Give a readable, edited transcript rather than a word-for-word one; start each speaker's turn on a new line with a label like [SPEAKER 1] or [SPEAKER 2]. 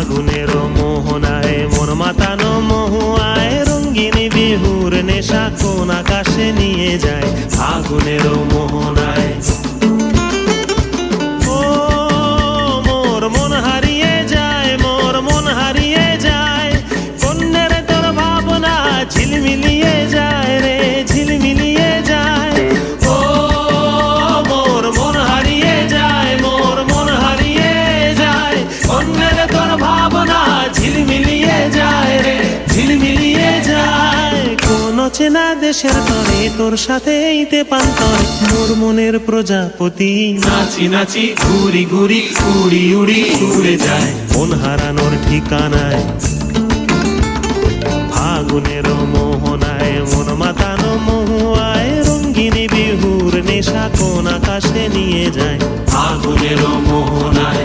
[SPEAKER 1] ফাগুনের মোহনায় মন মাতানো মহুয়ায় রঙিন বিহুর নেশা কোন আকাশে নিয়ে যায় ফাগুনের মোহনায়। ও মোর মন হারিয়ে যায়, মোর মন হারিয়ে যায়, কন্যের তোর ভাবনা ঝিলমিলিয়ে যায় রে ঝিলমিলিয়ে যায়। ও মোর মন হারিয়ে যায়, মোর মন হারিয়ে যায়, কন্যের তোর ভাবনা ঝিলমিলিয়ে যায় রে ঝিলমিলিয়ে যায়। কোন চেনা দেশের তরে তোর সাথে এইতে পান্তরে মোর মনের প্রজাপতি নাচি নাচি ঘুরি ঘুরি উড়ি উড়ি উড়ে যায় মন হারানোর ঠিকানায়। ফাগুনের মোহনায় মন মাতানো মহুয়ায় রঙ্গিনী বিহুর নেশা কোন আকাশে নিয়ে যায় ফাগুনের মোহনায়।